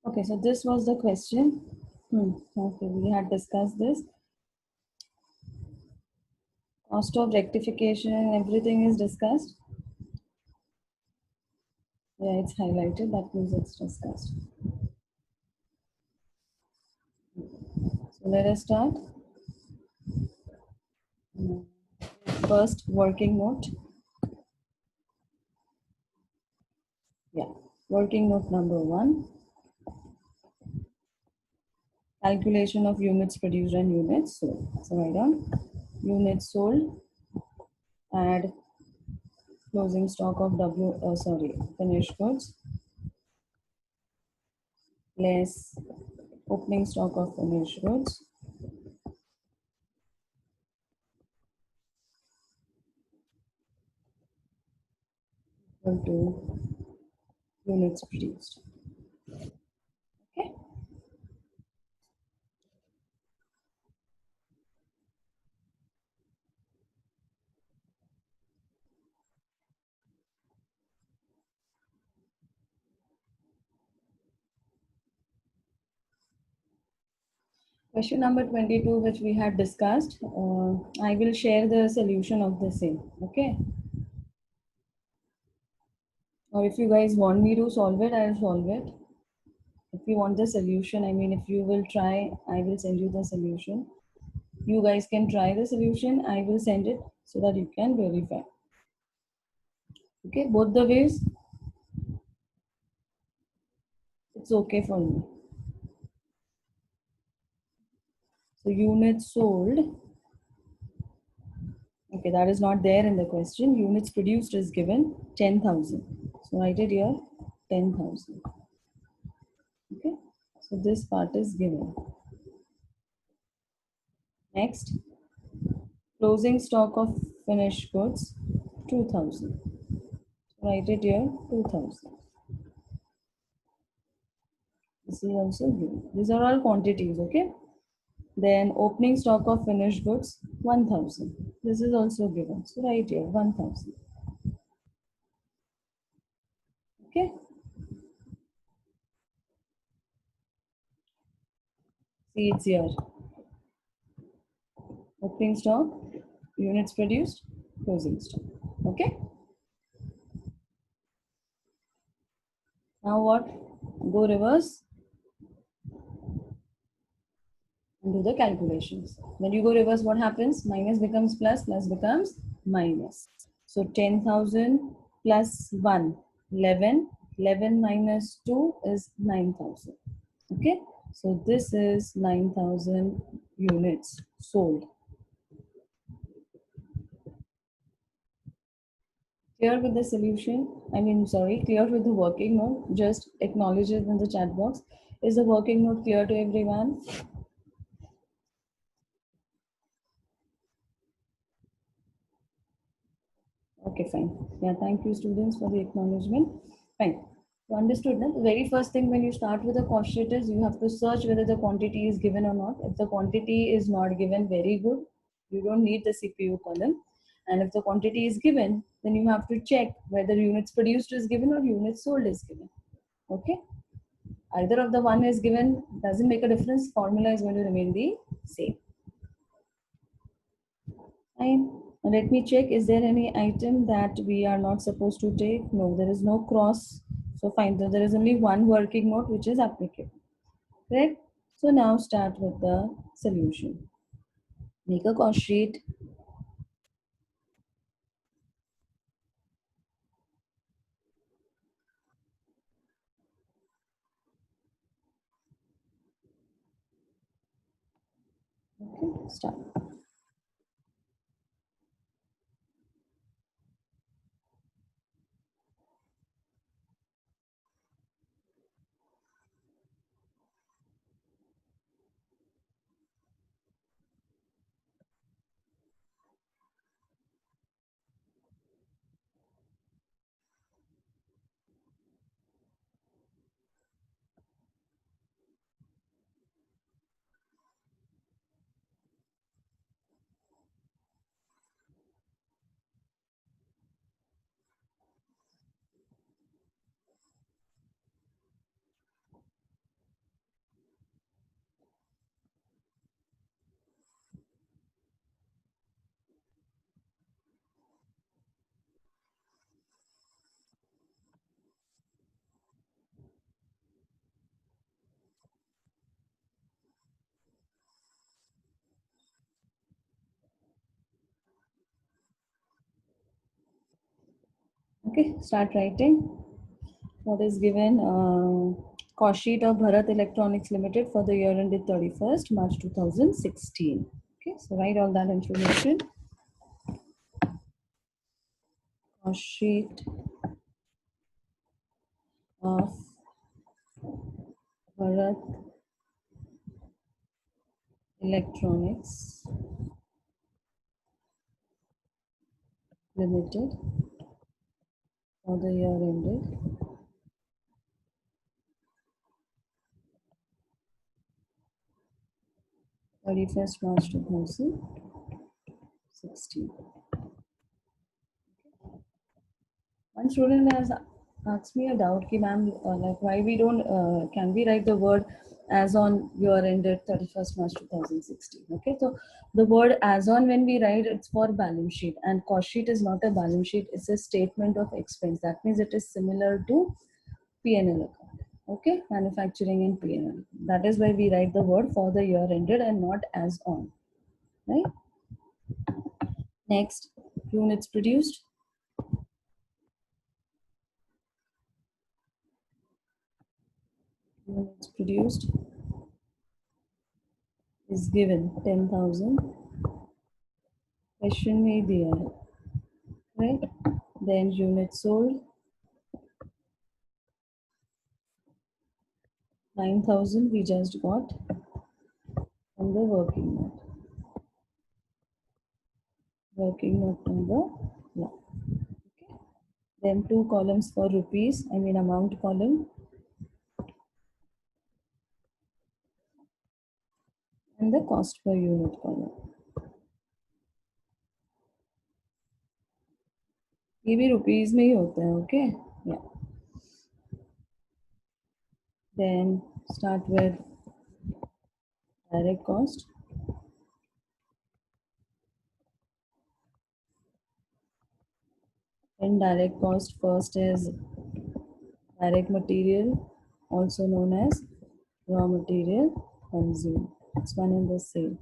Okay, so this was the question. Okay, we had discussed this. Cost of rectification and everything is discussed. Yeah, it's highlighted. That means it's discussed. So let us start. First, working note. Yeah, working note number 1. Calculation of units produced and units sold. So write down units sold, add closing stock of finished goods, less opening stock of finished goods, equal to units produced. Okay. Question number 22, which we had discussed, I will share the solution of the same. Okay. Or if you guys want me to solve it, I'll solve it. If you want the solution, I mean, if you will try, I will send you the solution. You guys can try the solution. I will send it so that you can verify. Okay, both the ways, it's okay for me. So units sold. Okay, that is not there in the question. Units produced is given 10,000. So write it here, 10,000. Okay, so this part is given. Next, closing stock of finished goods, 2,000. Write it here, 2,000. This is also given. These are all quantities, okay? Then opening stock of finished goods, 1,000. This is also given. So write here, 1,000. Okay? See, it's here. Opening stock, units produced, closing stock. Okay? Now what? Go reverse and do the calculations. When you go reverse, what happens? Minus becomes plus, plus becomes minus. So 10,000 plus 1, 11. 11 minus 2 is 9,000. Okay? So this is 9,000 units sold. Clear with the solution? Clear with the working note. Just acknowledge it in the chat box. Is the working note clear to everyone? Okay, fine. Yeah, thank you, students, for the acknowledgement. Fine. So understood. Now, the very first thing when you start with a cost sheet is you have to search whether the quantity is given or not. If the quantity is not given, very good. You don't need the CPU column. And if the quantity is given, then you have to check whether units produced is given or units sold is given. Okay. Either of the one is given, doesn't make a difference. Formula is going to remain the same. Fine. Let me check. Is there any item that we are not supposed to take? No, there is no cross. So fine. So there is only one working note which is applicable. Correct? So now start with the solution. Make a cost sheet. Okay, start. Okay, start writing. What is given? Cost sheet of Bharat Electronics Limited for the year ended 31st March 2016. Okay, so write all that information. Cost sheet of Bharat Electronics Limited for the year ended 31st March 2016. One student has asked me a doubt, ki ma'am, like why we don't, can we write the word as on year ended 31st March 2016? Okay, so the word as on, when we write, it's for balance sheet, and cost sheet is not a balance sheet, it's a statement of expense. That means it is similar to P&L account. Okay, manufacturing and P&L. That is why we write the word for the year ended and not as on, right? Next, units produced. Units produced is given 10,000. Question में दिया है, right? Then units sold 9,000 we just got from the working note. Working note number 1. Okay. Then two columns for rupees, I mean amount column, and the cost per unit column. ये भी rupees में ही होता है, okay? Yeah. Then start with direct cost. Indirect cost first is direct material, also known as raw material consumed. It's one and the same.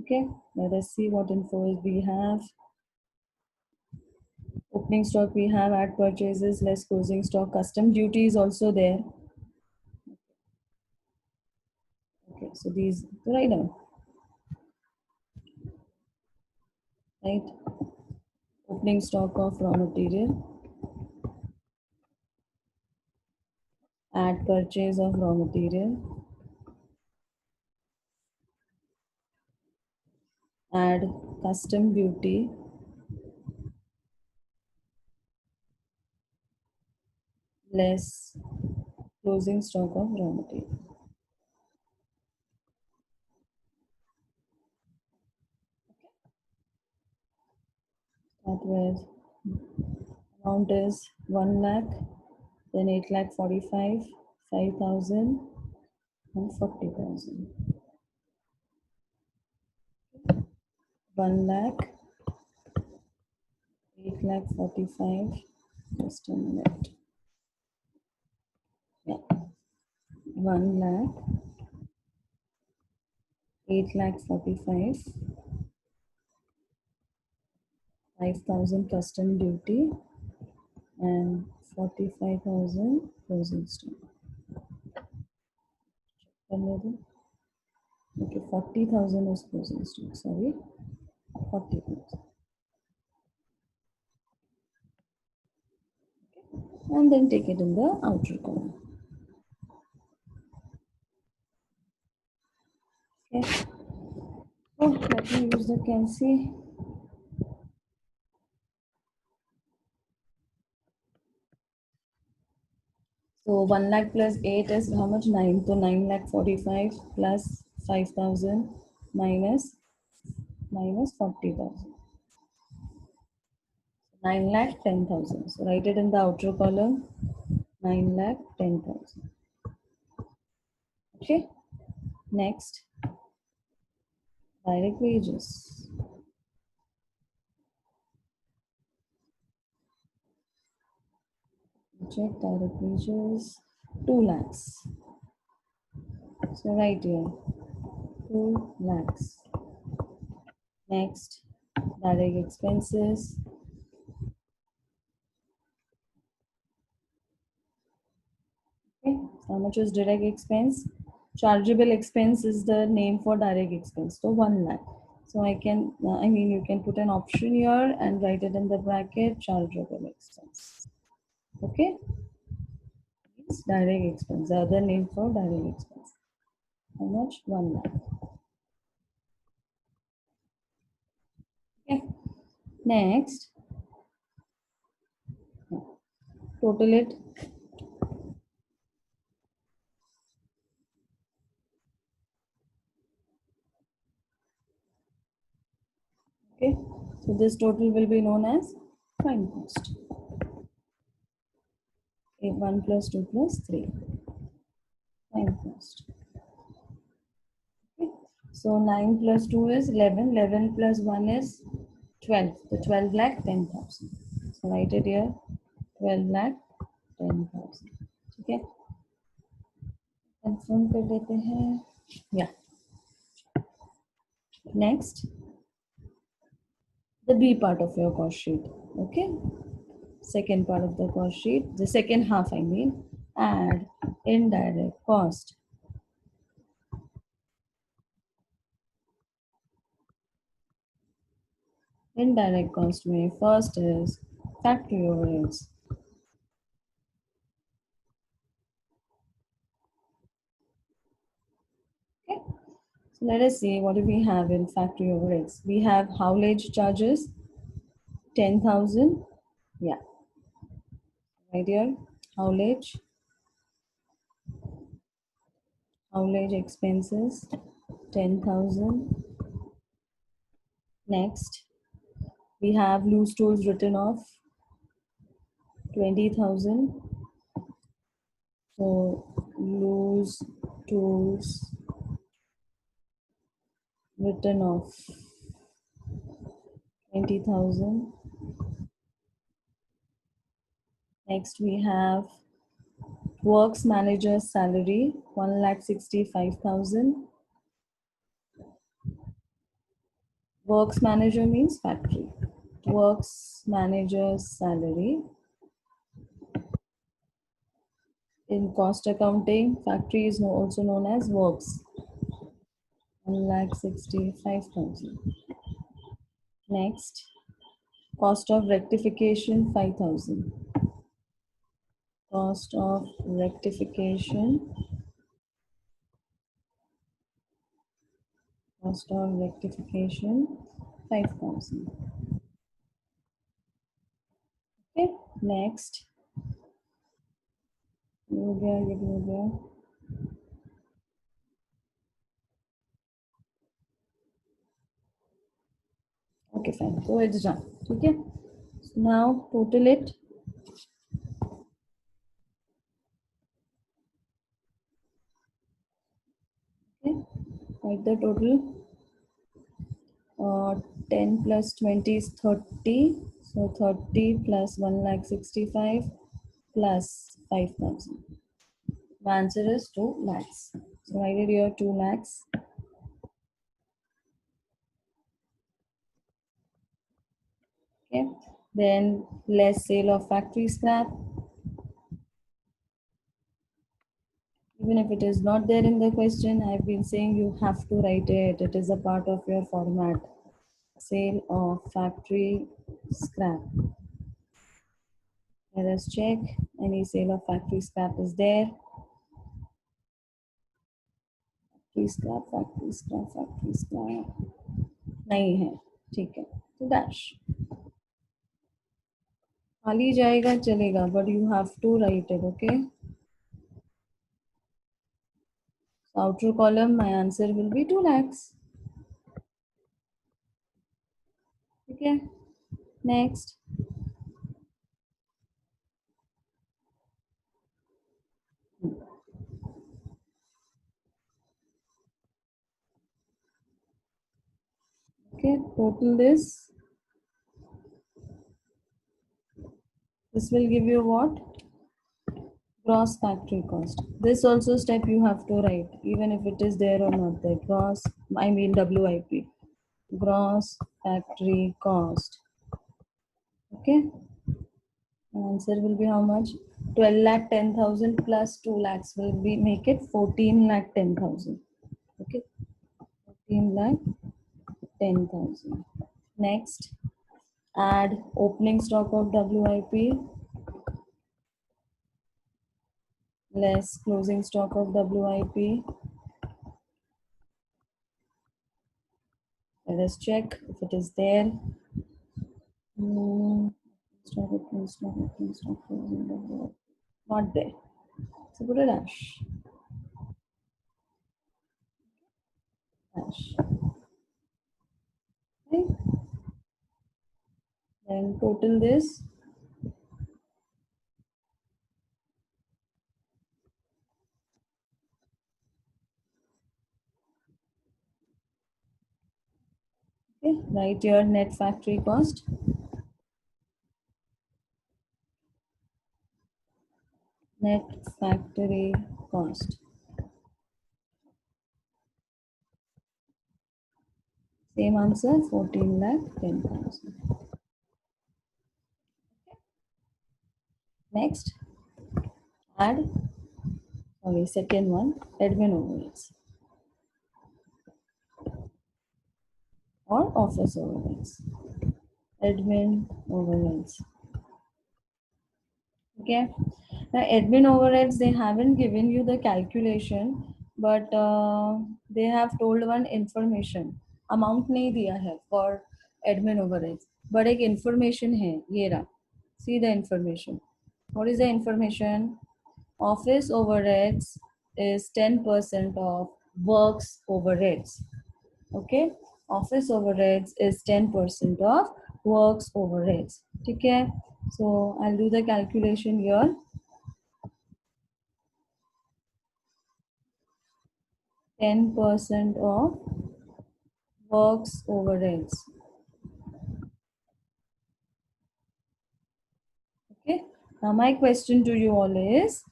Okay, let us see what info we have. Opening stock we have, at purchases less closing stock, custom duty is also there. Okay, so these right now, right? Opening stock of raw material, at purchase of raw material, add custom duty, less closing stock of raw material. Start with amount is 1 lakh, then 8 lakh 45, 5,000 and 40,000. 1 lakh, 8 lakh 45, just a minute. Yeah. 1 lakh, 8 lakh 45, 5,000 custom duty, and 45,000 closing stock. Okay, 40,000 is closing stock, sorry. 40,000. And then take it in the outer column. Okay. Oh, let me use the CANSI. So 1 lakh plus 8 is how much? 9. So 9 lakh 45 plus 5,000 minus 40,000. 9 lakh 10,000. So write it in the outer column. 9 lakh 10,000. Okay. Next, direct wages. Check direct wages. 2 lakhs. So right here, 2 lakhs. Next, direct expenses. How much is direct expense? Chargeable expense is the name for direct expense. So 1 lakh. So I can, you can put an option here and write it in the bracket, chargeable expense. Okay? It's direct expense, the other name for direct expense. How much? 1 lakh. Okay. Next, total it. Okay. So this total will be known as prime cost. Okay, 1 plus 2 plus 3. Prime cost. Okay. So 9 plus 2 is 11. 11 plus 1 is 12. So 12 lakh 10,000. So write it here. 12 lakh 10,000. Okay. Confirm कर देते हैं. Yeah. Next, the B part of your cost sheet. Okay. Second part of the cost sheet. The second half, I mean, add indirect cost. Indirect cost में first is factory overheads. Okay. So let us see what do we have in factory overheads. We have haulage charges, 10,000. Yeah. Right here, haulage expenses, 10,000. Next, we have loose tools written off, 20,000. So loose tools written off, 20,000. Next, we have works manager's salary, 1,65,000. Works manager means factory. Works manager's salary. In cost accounting, factory is also known as works. 1,65,000. Next, cost of rectification, 5,000. Cost of rectification. Cost of rectification, 5,000. Okay, next. हो गया, ये भी हो गया. Okay, fine. So it's done. Okay. So now total it. Okay. Write the total. 10 plus 20 is 30. So 30 plus 1,65,000 plus 5,000. The answer is 2 lakhs. So I did here 2 lakhs. Okay. Then less sale of factory scrap. Even if it is not there in the question, I've been saying you have to write it. It is a part of your format. Sale of factory scrap. Let us check. Any sale of factory scrap is there. Factory scrap. नहीं है. ठीक है. तो dash. खाली जाएगा चलेगा, but you have to write it. Okay. So outer column, my answer will be 2 lakhs. Okay. Next. Okay. Total this. This will give you what? Gross factory cost. This also step you have to write, even if it is there or not there. Gross, I mean WIP. Gross factory cost. Okay. Answer will be how much? 12 lakh 10,000 plus 2 lakhs will be make it 14 lakh 10,000. Okay, 14 lakh 10,000. Next, add opening stock of WIP less closing stock of WIP. Let us check if it is there. Stock, opening stock, opening stock, closing WIP. Not there. So put a dash. Dash. Okay. Then total this. Okay. Write your net factory cost. Net factory cost. Same answer, 14 lakh 10,000. Next, add, sorry, second one, admin overheads or office overheads. Admin overheads. Okay. Now, admin overheads, they haven't given you the calculation, but they have told one information. Amount नहीं दिया है for admin overheads, but एक information है ये रहा. See the information. What is the information? Office overheads is 10% of works overheads. Okay, office overheads is 10% of works overheads. Okay, so I'll do the calculation here. 10% of works overheads. Okay, now my question to you all is,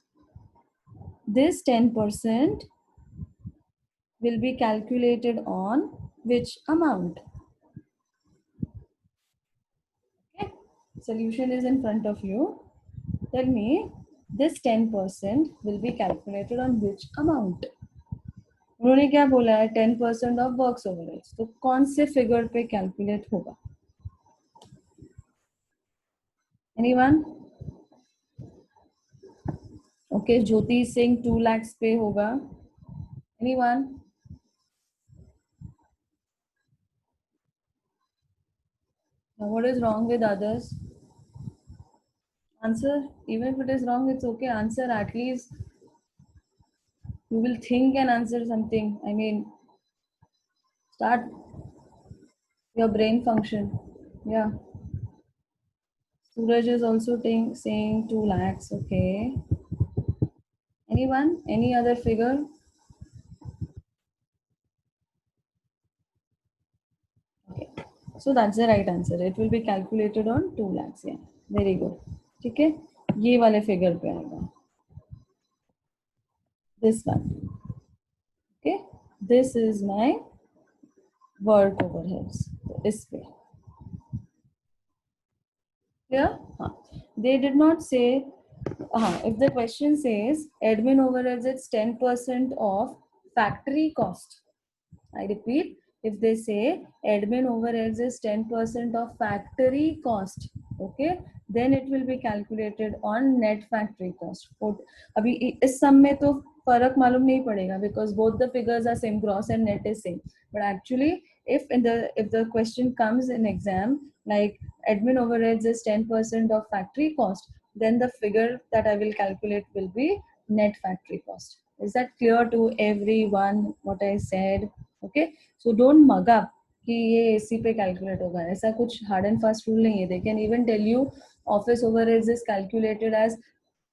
this 10% will be calculated on which amount? Okay, solution is in front of you. Tell me, this 10% will be calculated on which amount? उन्होंने क्या बोला है? 10% of works overheads, तो कौन से figure पे calculate होगा? Anyone? Okay, Jyoti Singh 2 lakh पे होगा. Anyone? What is wrong with others? Answer. Even if it is wrong, it's okay. Answer, at least you will think and answer something. I mean, start your brain function. Yeah. Suraj is also saying 2 lakhs. Okay. Anyone? Any other figure? Okay. So that's the right answer. It will be calculated on 2 lakhs. Yeah. Very good. ठीक है, ये वाले figure पे आएगा. This one. Okay. This is my work overheads. तो इस पे. Clear? They did not say, if the question says admin overheads, it's 10% of factory cost. I repeat, if they say admin overheads is 10% of factory cost, okay, then it will be calculated on net factory cost. अभी इस सम में तो फर्क मालूम नहीं पड़ेगा because both the figures are same, gross and net is same. But actually, if the question comes in exam like admin overheads is 10% of factory cost, then the figure that I will calculate will be net factory cost. Is that clear to everyone what I said? Okay, so don't mug up कि ये AC पे calculate होगा. ऐसा कुछ hard and fast rule नहीं है. They can even tell you office overheads is calculated as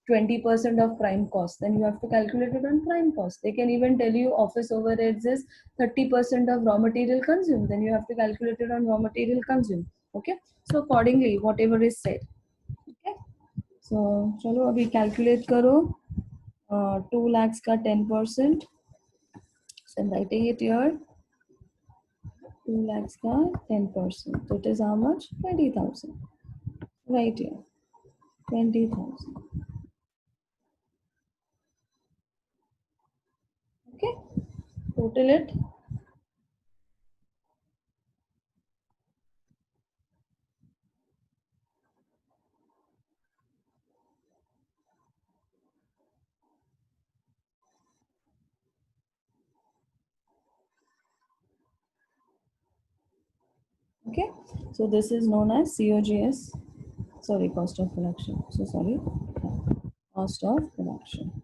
20% of prime cost, then you have to calculate it on prime cost. They can even tell you office overheads is 30% of raw material consumed, then you have to calculate it on raw material consumed. Okay, so accordingly whatever is said. Okay, so चलो अभी calculate करो 2 lakhs का 10%. So I'm writing it here. 2 lakhs का 10%. So it is how much? 20,000. Right here. 20,000. Okay, total it. Okay, so this is known as COGS. Sorry, cost of production. So sorry, cost of production.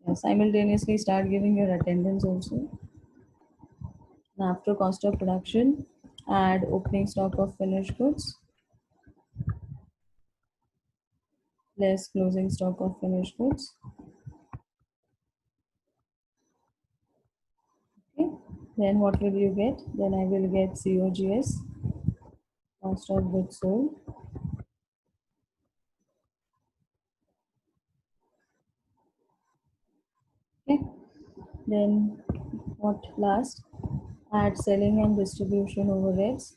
Yeah, simultaneously start giving your attendance also. And after cost of production, add opening stock of finished goods less closing stock of finished goods. Okay. Then what will you get? Then I will get COGS, cost of goods sold. Okay. Then what last? Add selling and distribution overheads.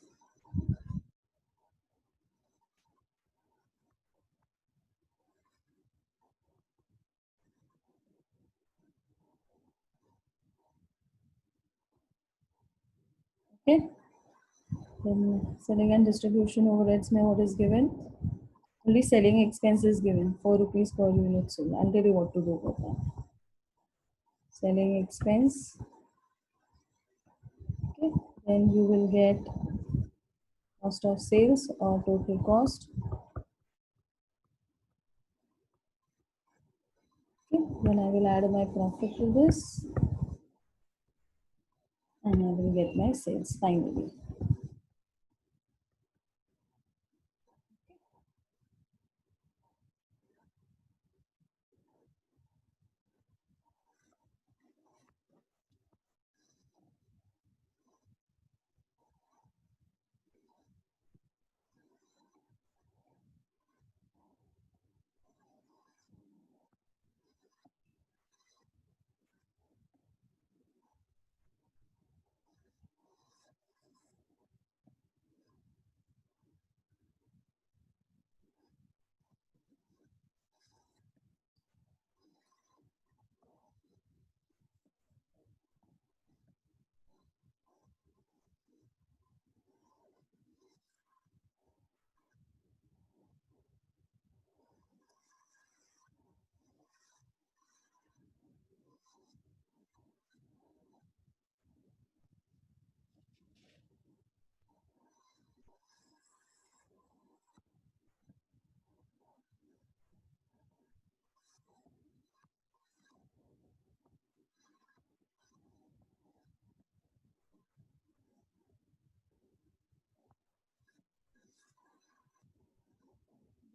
Okay. Then selling and distribution overheads may what is given? Only selling expense is given, 4 rupees per unit sold. I'll tell you what to do with that. Selling expense. Okay. Then you will get cost of sales or total cost. Okay. Then I will add my profit to this and I will get my sales finally.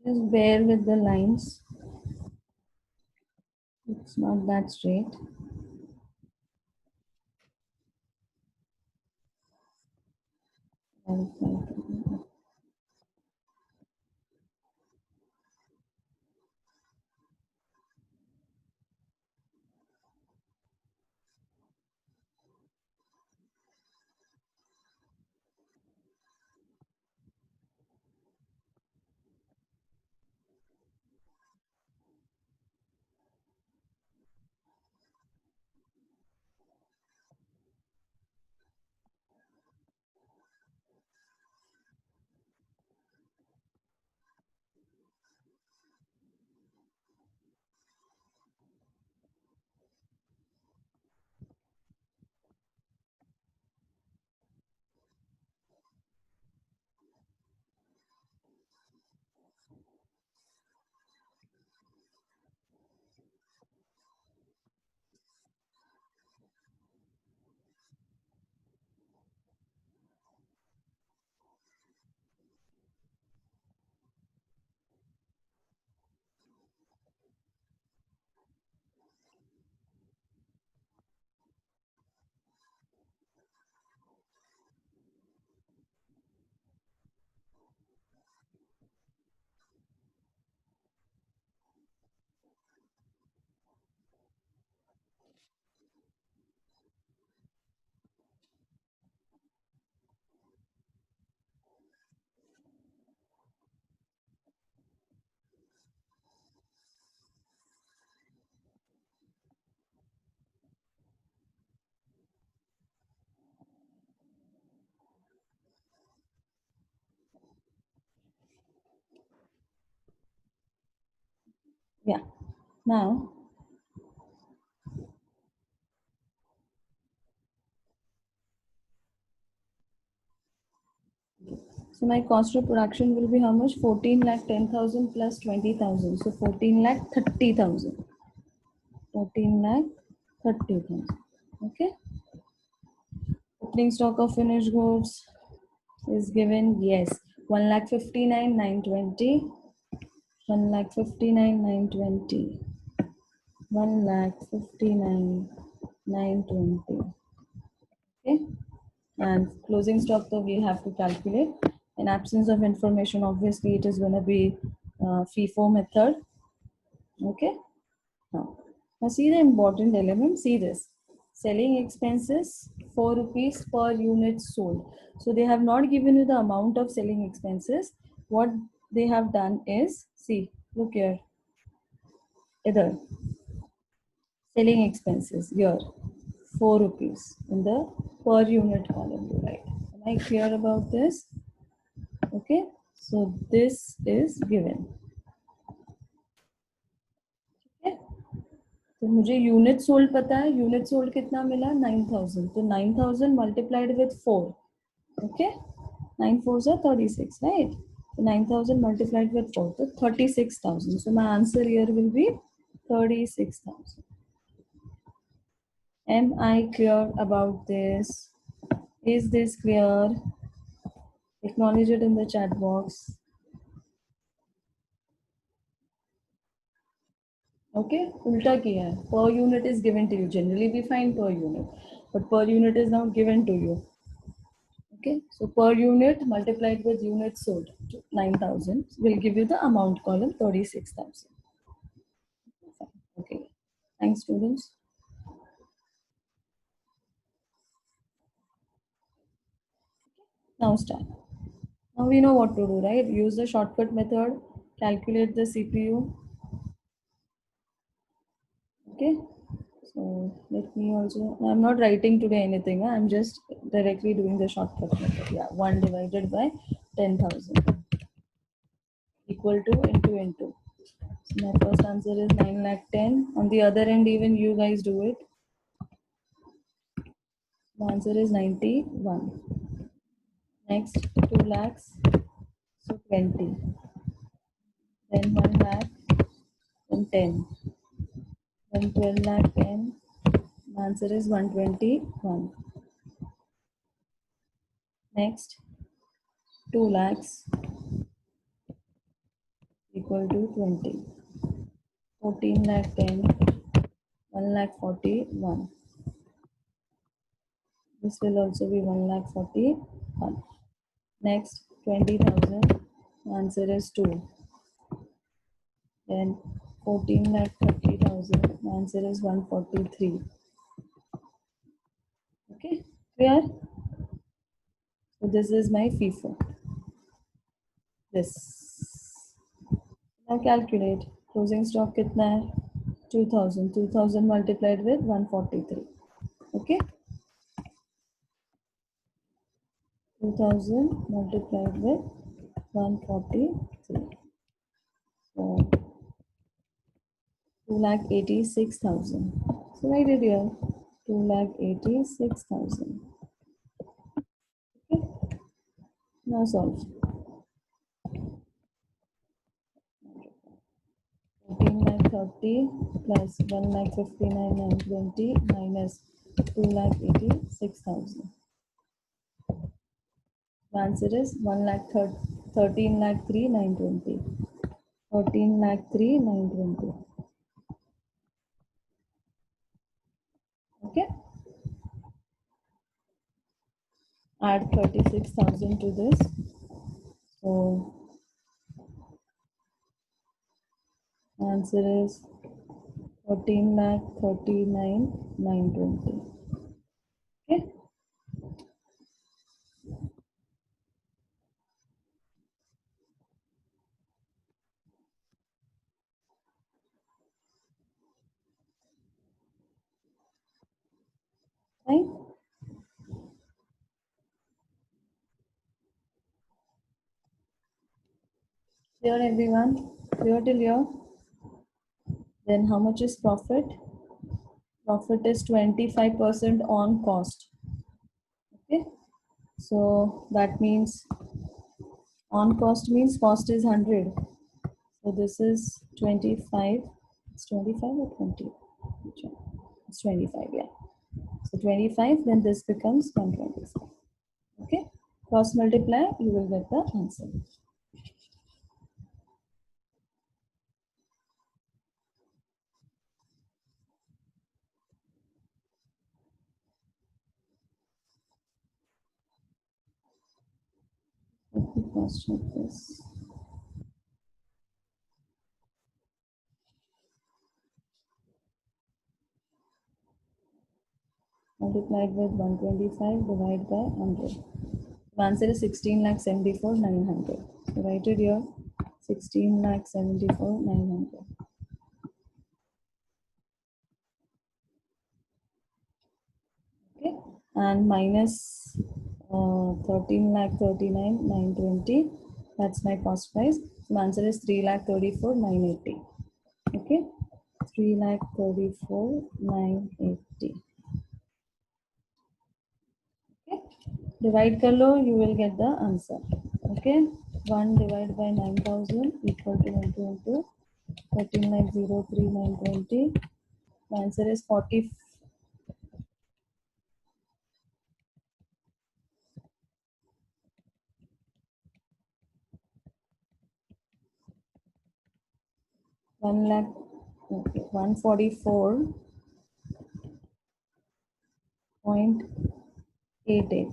Just bear with the lines. It's not that straight. I'll try to- Yeah. Now, so my cost of production will be how much? 14 lakh 10,000 plus 20,000. So 14 lakh 30,000. 14 lakh 30,000. Okay. Opening stock of finished goods is given. Yes. 1 lakh 59 920. 1 lakh 59 920. 1 lakh 59 920. Okay. And closing stock though we have to calculate. In absence of information, obviously it is going to be FIFO method. Okay. Now see the important element. See this. Selling expenses 4 rupees per unit sold. So they have not given you the amount of selling expenses. What they have done is, see, look here, either selling expenses here 4 rupees in the per unit column, right? Am I clear about this? Okay, so this is given. Okay, तो मुझे unit sold पता है. Unit sold कितना मिला? 9,000. तो 9,000 multiplied with 4. Okay, 9 4s are 36, right? So 9,000 multiplied with 4, so 36,000. So my answer here will be 36,000. Am I clear about this? Is this clear? Acknowledge it in the chat box. Okay, ulta kiya hai. Per unit is given to you. Generally we find per unit, but per unit is now given to you. Okay, so per unit multiplied with units sold, 9,000 will give you the amount column 36,000. Okay, thanks students. Now start. Now we know what to do, right? Use the shortcut method, calculate the CPU. Okay, so let me also, I'm not writing today anything, I'm just directly doing the shortcut method. Yeah, 1 divided by 10,000 equal to into. So my first answer is 9 lakh 10. On the other end, even you guys do it. The answer is 91. Next, 2 lakhs, so 20. Then 1 lakh, then 10. Then 12 lakh 10. The answer is 121. Next, 2 lakhs equal to 20. 14 lakh 10. 1 lakh 41. This will also be 1 lakh 41. Next, 20,000. Answer is 2. Then 14 lakh 30,000. Answer is 143. Okay, clear? So this is my FIFO. This. Now calculate. Closing stock कितना है? 2,000. 2,000 multiplied with 143. Okay. 2,000 multiplied with 143. So 2,86,000. So write it here. 2,86,000. Okay. Now solve. 14 lakh 30 plus 1 lakh 59 920 minus 2 lakh 86,000. The answer is 1 lakh 13 lakh 3 920. 13 lakh 3 920. Okay. Add 36,000 to this. So answer is 14 lakh 39 920. Okay. Fine. Clear everyone? Clear till here? Then how much is profit? Profit is 25% on cost. Okay, so that means on cost means cost is 100. So this is 25. It's 25 or 20? It's 25, yeah. So 25, then this becomes 125. Okay, cross multiply, you will get the answer. Let me cross check this. Multiplied with 125 divided by 100. The answer is 16,74,900. So write it here, 16,74,900. Okay, and minus 13,39,920. That's my cost price. So the answer is 3,34,980. Okay, 3,34,980. Okay, divide कर लो, you will get the answer. Okay, 1 divided by 9,000 equal to 1 into 13,03,920. The answer is 40. 1 lakh, okay, 144.88.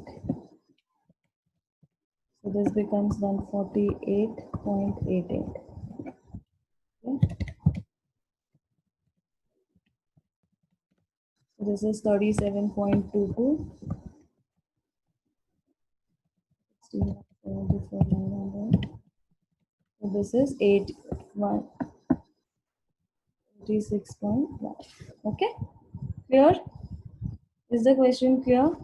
So this becomes 148.88. Okay. So this is 37.22. 16,74,900. So this is 86.1. Okay, clear? Is the question clear?